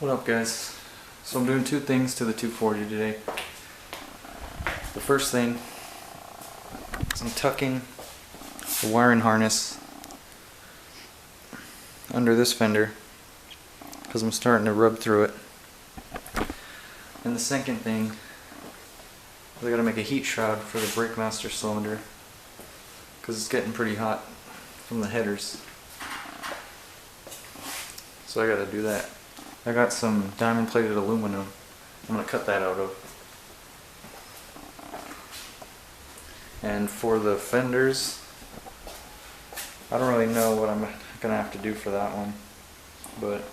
What up, guys? So I'm doing two things to the 240 today. The first thing is I'm tucking the wiring harness under this fender because I'm starting to rub through it. And the second thing is I gotta make a heat shroud for the brake master cylinder because it's getting pretty hot from the headers. So I gotta do that. I got some diamond plated aluminum I'm gonna cut that out of. And for the fenders, I don't really know what I'm gonna have to do for that one, but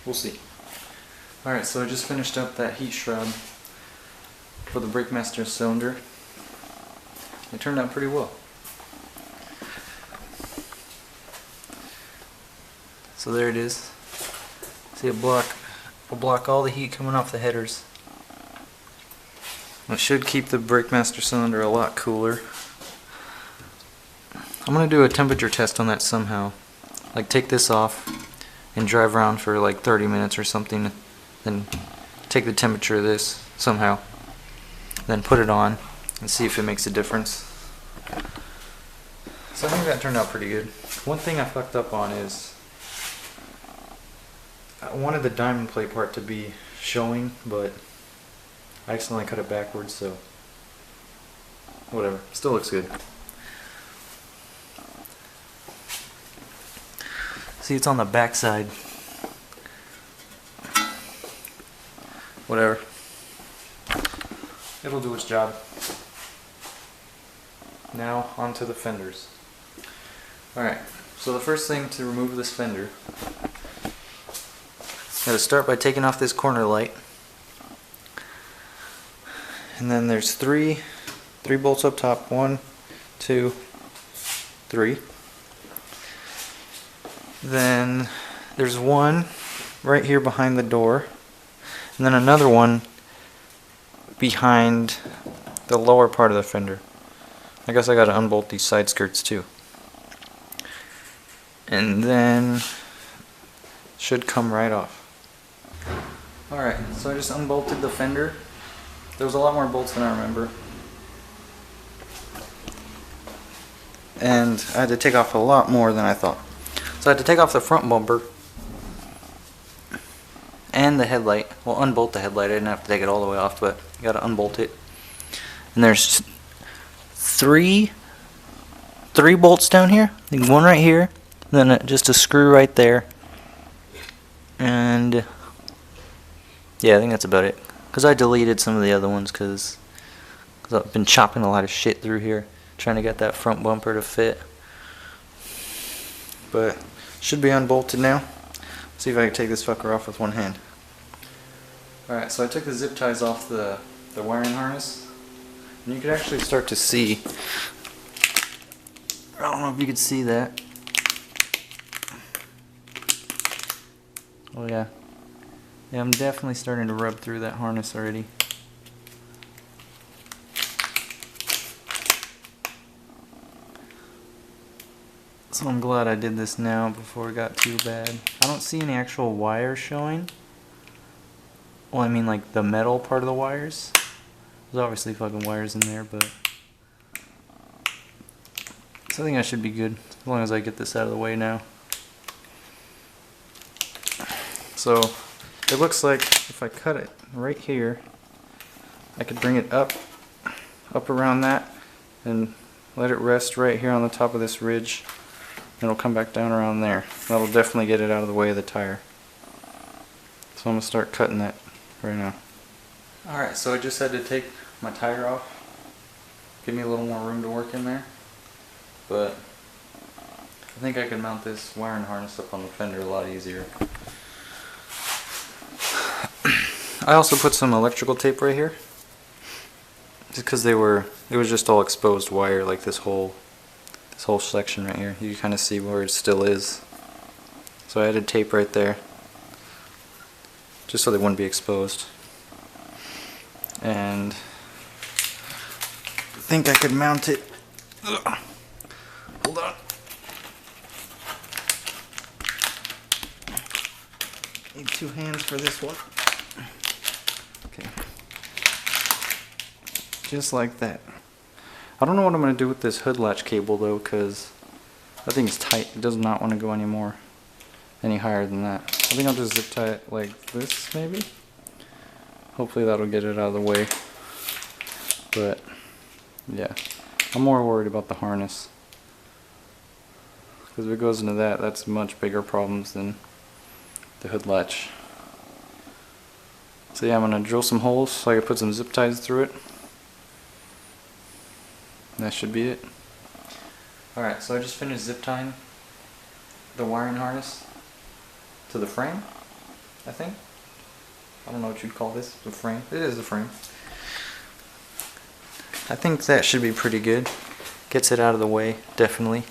we'll see. Alright, so I just finished up that heat shroud for the brake master cylinder. It turned out pretty well. So there it is. See, it will block all the heat coming off the headers. It should keep the brake master cylinder a lot cooler. I'm gonna do a temperature test on that somehow. Like take this off and drive around for like 30 minutes or something, then take the temperature of this somehow, then put it on and see if it makes a difference. So I think that turned out pretty good. One thing I fucked up on is I wanted the diamond plate part to be showing, but I accidentally cut it backwards, so whatever. Still looks good. See, it's on the back side. Whatever. It'll do its job. Now onto the fenders. Alright, so the first thing to remove this fender, gotta start by taking off this corner light. And then there's three bolts up top. 1, 2, 3. Then there's one right here behind the door. And then another one behind the lower part of the fender. I guess I gotta unbolt these side skirts too. And then should come right off. Alright, so I just unbolted the fender. There was a lot more bolts than I remember. And I had to take off a lot more than I thought. So I had to take off the front bumper and the headlight. Well, unbolt the headlight. I didn't have to take it all the way off, but you gotta unbolt it. And there's three bolts down here. One right here, then just a screw right there. And yeah, I think that's about it. Because I deleted some of the other ones because I've been chopping a lot of shit through here trying to get that front bumper to fit. But should be unbolted now. See if I can take this fucker off with one hand. Alright, so I took the zip ties off the wiring harness. And you could actually start to see, I don't know if you could see that. Oh yeah. Yeah, I'm definitely starting to rub through that harness already. So I'm glad I did this now before it got too bad. I don't see any actual wires showing. Well, I mean like the metal part of the wires. There's obviously fucking wires in there, but so I think I should be good as long as I get this out of the way now. So it looks like if I cut it right here, I could bring it up around that and let it rest right here on the top of this ridge. And it'll come back down around there. That'll definitely get it out of the way of the tire. So I'm going to start cutting that right now. Alright, so I just had to take my tire off. Give me a little more room to work in there. But I think I can mount this wiring harness up on the fender a lot easier. I also put some electrical tape right here, just because it was just all exposed wire, like this whole section right here. You can kind of see where it still is. So I added tape right there, just so they wouldn't be exposed. And I think I could mount it. Hold on. Need 2 hands for this one. Okay. Just like that. I don't know what I'm going to do with this hood latch cable though, because that thing is tight. It does not want to go any higher than that. I think I'll just zip tie it like this maybe. Hopefully that'll get it out of the way. But yeah, I'm more worried about the harness. Because if it goes into that, that's much bigger problems than the hood latch. So yeah, I'm going to drill some holes so I can put some zip ties through it. And that should be it. Alright, so I just finished zip tying the wiring harness to the frame, I think. I don't know what you'd call this, the frame. It is the frame. I think that should be pretty good. Gets it out of the way, definitely.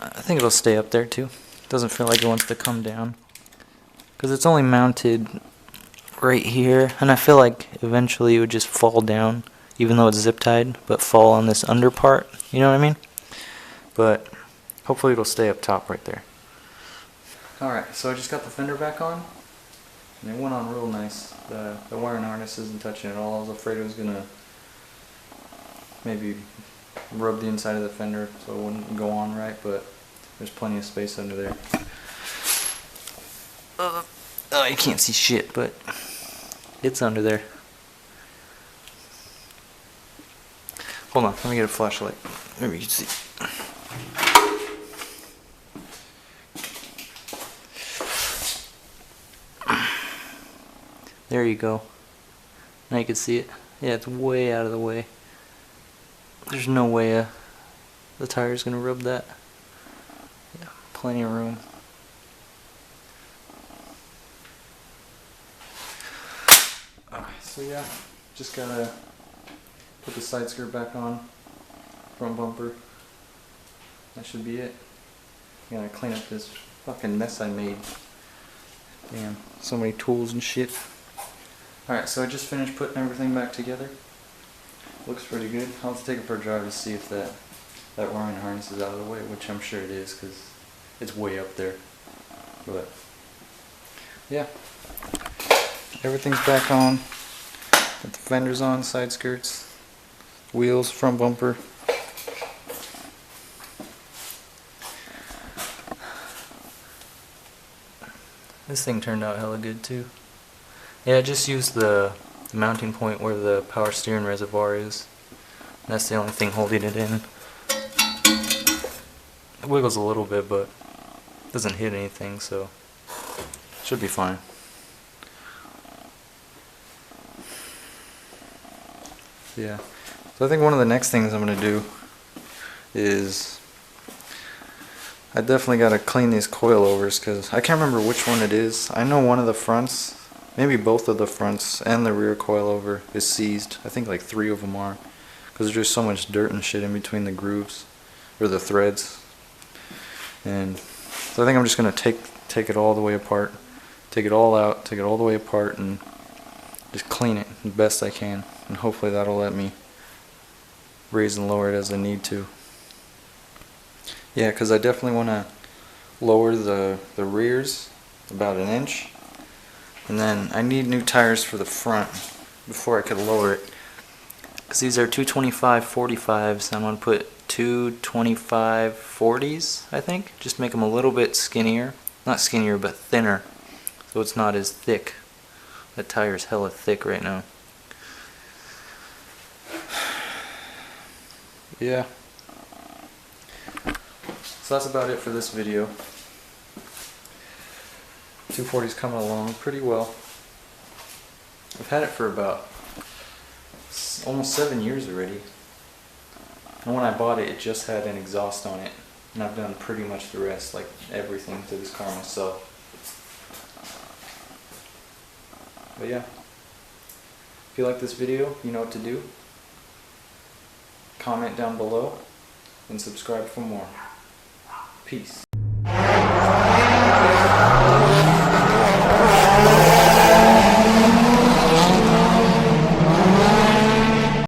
I think it'll stay up there too. Doesn't feel like it wants to come down. Because it's only mounted right here, and I feel like eventually it would just fall down, even though it's zip tied, but fall on this under part, you know what I mean? But hopefully it'll stay up top right there. Alright, so I just got the fender back on, and it went on real nice. The wiring harness isn't touching at all. I was afraid it was going to maybe rub the inside of the fender so it wouldn't go on right, but there's plenty of space under there. Oh, you can't see shit, but it's under there. Hold on, let me get a flashlight. Maybe you can see. There you go. Now you can see it. Yeah, it's way out of the way. There's no way the tire's gonna rub that. Yeah, plenty of room. Alright, so yeah, just gotta put the side skirt back on, front bumper. That should be it. Gotta clean up this fucking mess I made. Damn, so many tools and shit. Alright, so I just finished putting everything back together. Looks pretty good. I'll have to take it for a drive to see if that wiring harness is out of the way, which I'm sure it is because it's way up there. But yeah, everything's back on. Got the fenders on, side skirts, wheels, front bumper. This thing turned out hella good too. Yeah, I just used the mounting point where the power steering reservoir is. That's the only thing holding it in. It wiggles a little bit, but doesn't hit anything, so should be fine. Yeah. So I think one of the next things I'm going to do is I definitely got to clean these coilovers because I can't remember which one it is. I know one of the fronts, maybe both of the fronts and the rear coilover is seized. I think like 3 of them are because there's just so much dirt and shit in between the grooves or the threads. And so I think I'm just going to take it all the way apart, take it all out, take it all the way apart, and just clean it the best I can. And hopefully that'll let me raise and lower it as I need to. Yeah, because I definitely want to lower the rears about 1 inch. And then I need new tires for the front before I could lower it. Because these are 225/45s. I'm going to put 225/40s, I think. Just make them a little bit skinnier. Not skinnier, but thinner. So it's not as thick. That tire's hella thick right now. Yeah. So that's about it for this video. 240's coming along pretty well. I've had it for about almost 7 years already. And when I bought it, it just had an exhaust on it. And I've done pretty much the rest, like everything to this car myself. But yeah. If you like this video, you know what to do. Comment down below and subscribe for more. Peace.